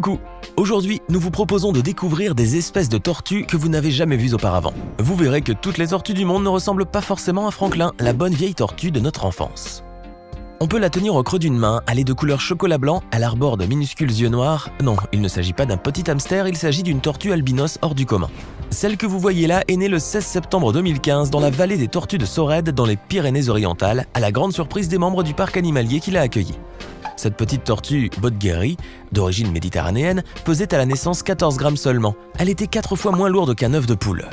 Coucou! Aujourd'hui, nous vous proposons de découvrir des espèces de tortues que vous n'avez jamais vues auparavant. Vous verrez que toutes les tortues du monde ne ressemblent pas forcément à Franklin, la bonne vieille tortue de notre enfance. On peut la tenir au creux d'une main, elle est de couleur chocolat blanc, elle arbore de minuscules yeux noirs. Non, il ne s'agit pas d'un petit hamster, il s'agit d'une tortue albinos hors du commun. Celle que vous voyez là est née le 16 septembre 2015 dans la vallée des Tortues de Sorède dans les Pyrénées-Orientales, à la grande surprise des membres du parc animalier qui l'a accueillie. Cette petite tortue Bodgeri, d'origine méditerranéenne, pesait à la naissance 14 grammes seulement. Elle était 4 fois moins lourde qu'un œuf de poule.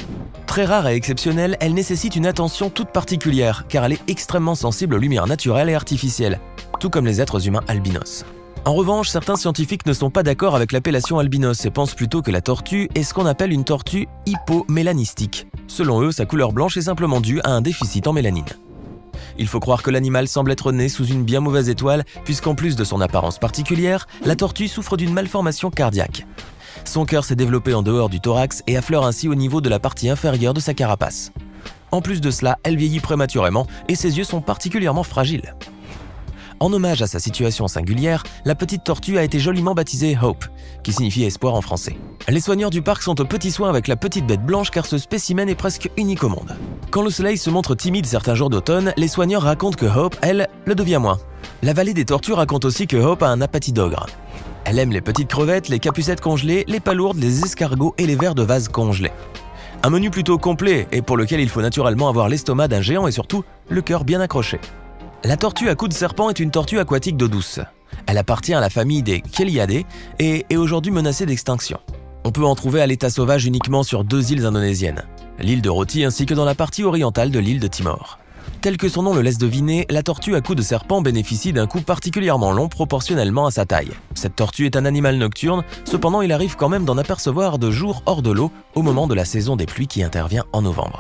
Très rare et exceptionnelle, elle nécessite une attention toute particulière car elle est extrêmement sensible aux lumières naturelles et artificielles, tout comme les êtres humains albinos. En revanche, certains scientifiques ne sont pas d'accord avec l'appellation albinos et pensent plutôt que la tortue est ce qu'on appelle une tortue hypomélanistique. Selon eux, sa couleur blanche est simplement due à un déficit en mélanine. Il faut croire que l'animal semble être né sous une bien mauvaise étoile puisqu'en plus de son apparence particulière, la tortue souffre d'une malformation cardiaque. Son cœur s'est développé en dehors du thorax et affleure ainsi au niveau de la partie inférieure de sa carapace. En plus de cela, elle vieillit prématurément et ses yeux sont particulièrement fragiles. En hommage à sa situation singulière, la petite tortue a été joliment baptisée Hope, qui signifie espoir en français. Les soigneurs du parc sont aux petits soins avec la petite bête blanche car ce spécimen est presque unique au monde. Quand le soleil se montre timide certains jours d'automne, les soigneurs racontent que Hope, elle, le devient moins. La vallée des tortues raconte aussi que Hope a un appétit d'ogre. Elle aime les petites crevettes, les capucettes congelées, les palourdes, les escargots et les vers de vase congelés. Un menu plutôt complet et pour lequel il faut naturellement avoir l'estomac d'un géant et surtout le cœur bien accroché. La tortue à cou de serpent est une tortue aquatique d'eau douce. Elle appartient à la famille des Chelidae et est aujourd'hui menacée d'extinction. On peut en trouver à l'état sauvage uniquement sur 2 îles indonésiennes, l'île de Roti ainsi que dans la partie orientale de l'île de Timor. Tel que son nom le laisse deviner, la tortue à cou de serpent bénéficie d'un cou particulièrement long proportionnellement à sa taille. Cette tortue est un animal nocturne, cependant il arrive quand même d'en apercevoir de jour hors de l'eau au moment de la saison des pluies qui intervient en novembre.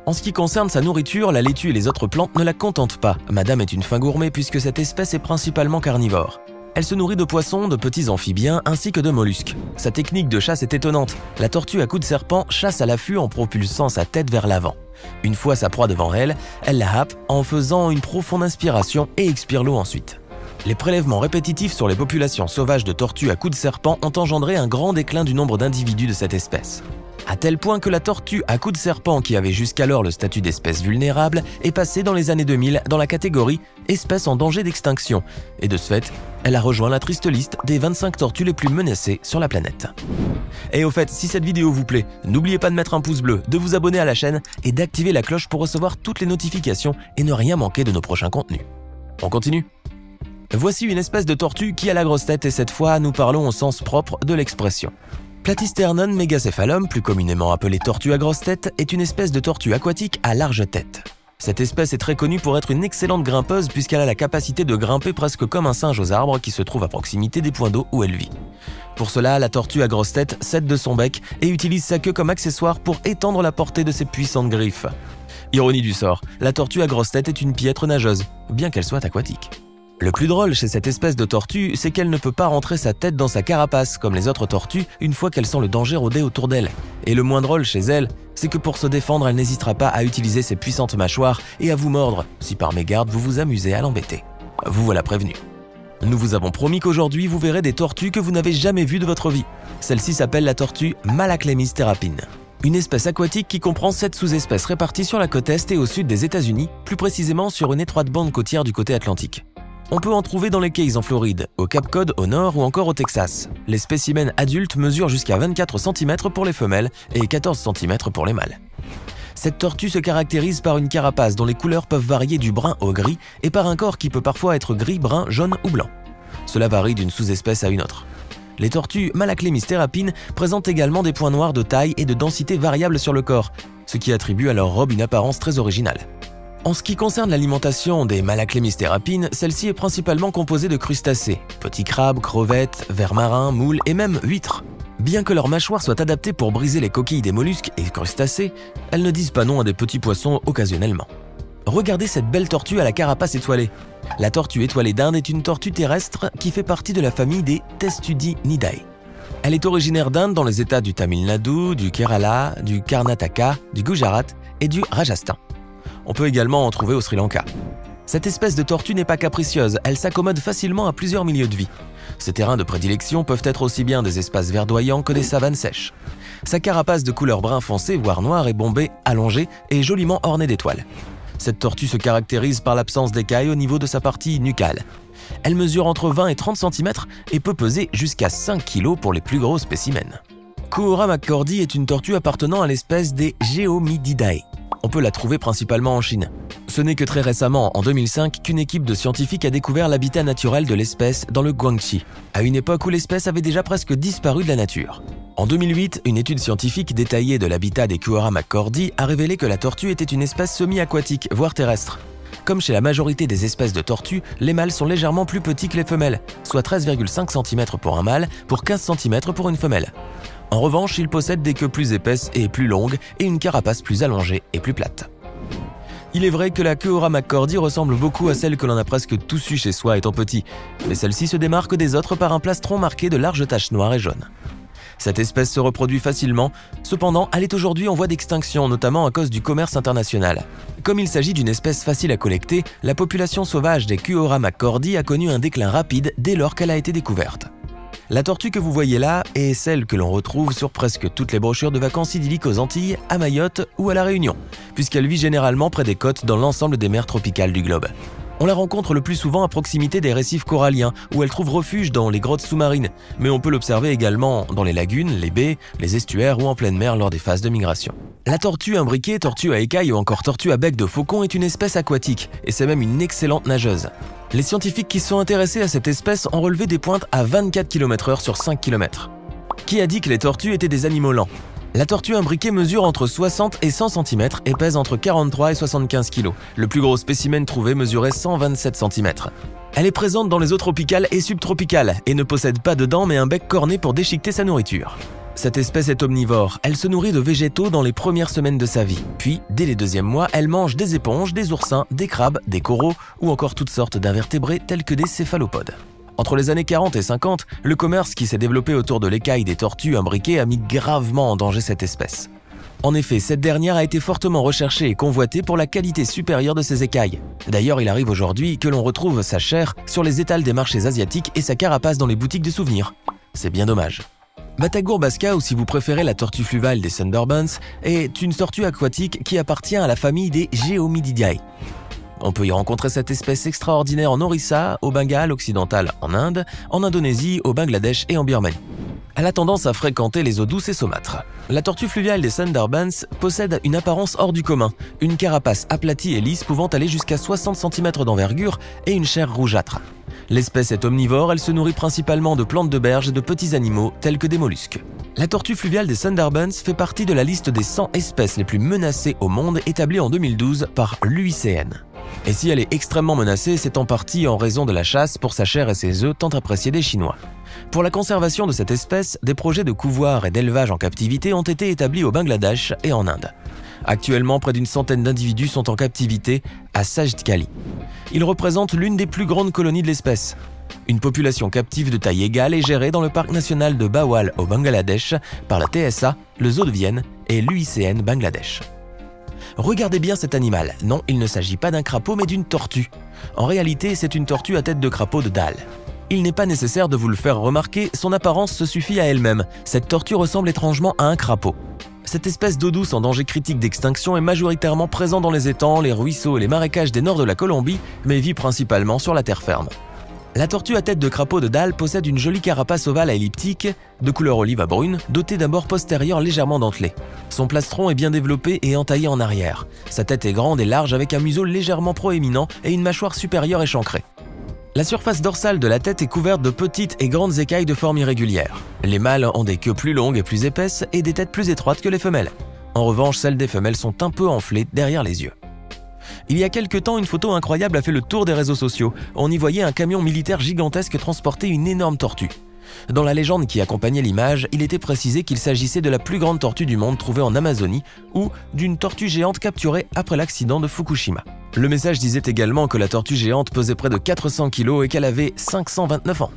En ce qui concerne sa nourriture, la laitue et les autres plantes ne la contentent pas. Madame est une fin gourmet puisque cette espèce est principalement carnivore. Elle se nourrit de poissons, de petits amphibiens ainsi que de mollusques. Sa technique de chasse est étonnante. La tortue à cou de serpent chasse à l'affût en propulsant sa tête vers l'avant. Une fois sa proie devant elle, elle la happe en faisant une profonde inspiration et expire l'eau ensuite. Les prélèvements répétitifs sur les populations sauvages de tortues à cou de serpent ont engendré un grand déclin du nombre d'individus de cette espèce. À tel point que la tortue à cou de serpent, qui avait jusqu'alors le statut d'espèce vulnérable, est passée dans les années 2000 dans la catégorie « espèce en danger d'extinction » et de ce fait, elle a rejoint la triste liste des 25 tortues les plus menacées sur la planète. Et au fait, si cette vidéo vous plaît, n'oubliez pas de mettre un pouce bleu, de vous abonner à la chaîne et d'activer la cloche pour recevoir toutes les notifications et ne rien manquer de nos prochains contenus. On continue ? Voici une espèce de tortue qui a la grosse tête et cette fois, nous parlons au sens propre de l'expression. Platysternon megacephalum, plus communément appelée tortue à grosse tête, est une espèce de tortue aquatique à large tête. Cette espèce est très connue pour être une excellente grimpeuse puisqu'elle a la capacité de grimper presque comme un singe aux arbres qui se trouvent à proximité des points d'eau où elle vit. Pour cela, la tortue à grosse tête s'aide de son bec et utilise sa queue comme accessoire pour étendre la portée de ses puissantes griffes. Ironie du sort, la tortue à grosse tête est une piètre nageuse, bien qu'elle soit aquatique. Le plus drôle chez cette espèce de tortue, c'est qu'elle ne peut pas rentrer sa tête dans sa carapace comme les autres tortues une fois qu'elle sent le danger rôder autour d'elle. Et le moins drôle chez elle, c'est que pour se défendre, elle n'hésitera pas à utiliser ses puissantes mâchoires et à vous mordre si par mégarde vous vous amusez à l'embêter. Vous voilà prévenu. Nous vous avons promis qu'aujourd'hui vous verrez des tortues que vous n'avez jamais vues de votre vie. Celle-ci s'appelle la tortue Malaclemis terrapin. Une espèce aquatique qui comprend 7 sous-espèces réparties sur la côte est et au sud des États-Unis, plus précisément sur une étroite bande côtière du côté atlantique. On peut en trouver dans les Keys en Floride, au Cap Cod au nord ou encore au Texas. Les spécimens adultes mesurent jusqu'à 24 cm pour les femelles et 14 cm pour les mâles. Cette tortue se caractérise par une carapace dont les couleurs peuvent varier du brun au gris et par un corps qui peut parfois être gris, brun, jaune ou blanc. Cela varie d'une sous-espèce à une autre. Les tortues Malaclemis terrapin présentent également des points noirs de taille et de densité variables sur le corps, ce qui attribue à leur robe une apparence très originale. En ce qui concerne l'alimentation des Malaclemis terrapin, celle-ci est principalement composée de crustacés, petits crabes, crevettes, vers marins, moules et même huîtres. Bien que leur mâchoire soit adaptée pour briser les coquilles des mollusques et crustacés, elles ne disent pas non à des petits poissons occasionnellement. Regardez cette belle tortue à la carapace étoilée. La tortue étoilée d'Inde est une tortue terrestre qui fait partie de la famille des Testudinidae. Elle est originaire d'Inde dans les états du Tamil Nadu, du Kerala, du Karnataka, du Gujarat et du Rajasthan. On peut également en trouver au Sri Lanka. Cette espèce de tortue n'est pas capricieuse, elle s'accommode facilement à plusieurs milieux de vie. Ses terrains de prédilection peuvent être aussi bien des espaces verdoyants que des savanes sèches. Sa carapace de couleur brun foncé, voire noir, est bombée, allongée et joliment ornée d'étoiles. Cette tortue se caractérise par l'absence d'écailles au niveau de sa partie nucale. Elle mesure entre 20 et 30 cm et peut peser jusqu'à 5 kg pour les plus gros spécimens. Koohora mccordy est une tortue appartenant à l'espèce des Geomididae. On peut la trouver principalement en Chine. Ce n'est que très récemment, en 2005, qu'une équipe de scientifiques a découvert l'habitat naturel de l'espèce dans le Guangxi, à une époque où l'espèce avait déjà presque disparu de la nature. En 2008, une étude scientifique détaillée de l'habitat des Koohora mccordy a révélé que la tortue était une espèce semi-aquatique, voire terrestre. Comme chez la majorité des espèces de tortues, les mâles sont légèrement plus petits que les femelles, soit 13,5 cm pour un mâle pour 15 cm pour une femelle. En revanche, ils possèdent des queues plus épaisses et plus longues et une carapace plus allongée et plus plate. Il est vrai que la Koohora mccordy ressemble beaucoup à celle que l'on a presque tous eue chez soi étant petit, mais celle-ci se démarque des autres par un plastron marqué de larges taches noires et jaunes. Cette espèce se reproduit facilement, cependant elle est aujourd'hui en voie d'extinction, notamment à cause du commerce international. Comme il s'agit d'une espèce facile à collecter, la population sauvage des Koohora mccordy a connu un déclin rapide dès lors qu'elle a été découverte. La tortue que vous voyez là est celle que l'on retrouve sur presque toutes les brochures de vacances idylliques aux Antilles, à Mayotte ou à La Réunion, puisqu'elle vit généralement près des côtes dans l'ensemble des mers tropicales du globe. On la rencontre le plus souvent à proximité des récifs coralliens, où elle trouve refuge dans les grottes sous-marines, mais on peut l'observer également dans les lagunes, les baies, les estuaires ou en pleine mer lors des phases de migration. La tortue imbriquée, tortue à écailles ou encore tortue à bec de faucon est une espèce aquatique, et c'est même une excellente nageuse. Les scientifiques qui sont intéressés à cette espèce ont relevé des pointes à 24 km/h sur 5 km. Qui a dit que les tortues étaient des animaux lents? La tortue imbriquée mesure entre 60 et 100 cm et pèse entre 43 et 75 kg. Le plus gros spécimen trouvé mesurait 127 cm. Elle est présente dans les eaux tropicales et subtropicales et ne possède pas de dents mais un bec corné pour déchiqueter sa nourriture. Cette espèce est omnivore, elle se nourrit de végétaux dans les premières semaines de sa vie. Puis, dès les deuxièmes mois, elle mange des éponges, des oursins, des crabes, des coraux ou encore toutes sortes d'invertébrés tels que des céphalopodes. Entre les années 40 et 50, le commerce qui s'est développé autour de l'écaille des tortues imbriquées a mis gravement en danger cette espèce. En effet, cette dernière a été fortement recherchée et convoitée pour la qualité supérieure de ses écailles. D'ailleurs, il arrive aujourd'hui que l'on retrouve sa chair sur les étals des marchés asiatiques et sa carapace dans les boutiques de souvenirs. C'est bien dommage. Batagour basca, ou si vous préférez la tortue fluviale des Sundarbans, est une tortue aquatique qui appartient à la famille des Geomididae. On peut y rencontrer cette espèce extraordinaire en Orissa, au Bengale occidental en Inde, en Indonésie, au Bangladesh et en Birmanie. Elle a tendance à fréquenter les eaux douces et saumâtres. La tortue fluviale des Sundarbans possède une apparence hors du commun, une carapace aplatie et lisse pouvant aller jusqu'à 60 cm d'envergure et une chair rougeâtre. L'espèce est omnivore, elle se nourrit principalement de plantes de berge et de petits animaux tels que des mollusques. La tortue fluviale des Sundarbans fait partie de la liste des 100 espèces les plus menacées au monde établie en 2012 par l'UICN. Et si elle est extrêmement menacée, c'est en partie en raison de la chasse pour sa chair et ses œufs tant appréciés des Chinois. Pour la conservation de cette espèce, des projets de couvoirs et d'élevage en captivité ont été établis au Bangladesh et en Inde. Actuellement, près d'une centaine d'individus sont en captivité à Sajdkhali. Ils représentent l'une des plus grandes colonies de l'espèce. Une population captive de taille égale est gérée dans le parc national de Bawal au Bangladesh par la TSA, le Zoo de Vienne et l'UICN Bangladesh. Regardez bien cet animal. Non, il ne s'agit pas d'un crapaud mais d'une tortue. En réalité, c'est une tortue à tête de crapaud de dalle. Il n'est pas nécessaire de vous le faire remarquer, son apparence se suffit à elle-même. Cette tortue ressemble étrangement à un crapaud. Cette espèce d'eau douce en danger critique d'extinction est majoritairement présente dans les étangs, les ruisseaux et les marécages des nord de la Colombie, mais vit principalement sur la terre ferme. La tortue à tête de crapaud de dalle possède une jolie carapace ovale à elliptique, de couleur olive à brune, dotée d'un bord postérieur légèrement dentelé. Son plastron est bien développé et entaillé en arrière. Sa tête est grande et large avec un museau légèrement proéminent et une mâchoire supérieure échancrée. La surface dorsale de la tête est couverte de petites et grandes écailles de forme irrégulière. Les mâles ont des queues plus longues et plus épaisses et des têtes plus étroites que les femelles. En revanche, celles des femelles sont un peu enflées derrière les yeux. Il y a quelque temps, une photo incroyable a fait le tour des réseaux sociaux. On y voyait un camion militaire gigantesque transporter une énorme tortue. Dans la légende qui accompagnait l'image, il était précisé qu'il s'agissait de la plus grande tortue du monde trouvée en Amazonie ou d'une tortue géante capturée après l'accident de Fukushima. Le message disait également que la tortue géante pesait près de 400 kg et qu'elle avait 529 ans.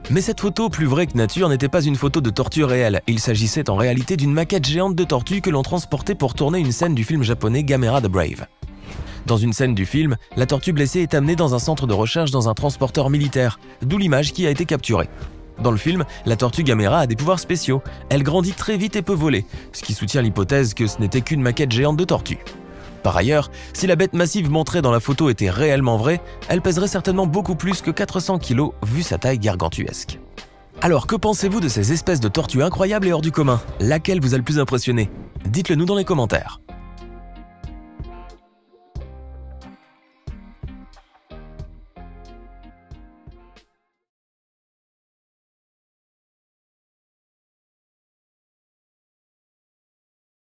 Mais cette photo, plus vraie que nature, n'était pas une photo de tortue réelle. Il s'agissait en réalité d'une maquette géante de tortue que l'on transportait pour tourner une scène du film japonais Gamera the Brave. Dans une scène du film, la tortue blessée est amenée dans un centre de recherche dans un transporteur militaire, d'où l'image qui a été capturée. Dans le film, la tortue Gamera a des pouvoirs spéciaux. Elle grandit très vite et peut voler, ce qui soutient l'hypothèse que ce n'était qu'une maquette géante de tortue. Par ailleurs, si la bête massive montrée dans la photo était réellement vraie, elle pèserait certainement beaucoup plus que 400 kg vu sa taille gargantuesque. Alors que pensez-vous de ces espèces de tortues incroyables et hors du commun? Laquelle vous a le plus impressionné? Dites-le nous dans les commentaires.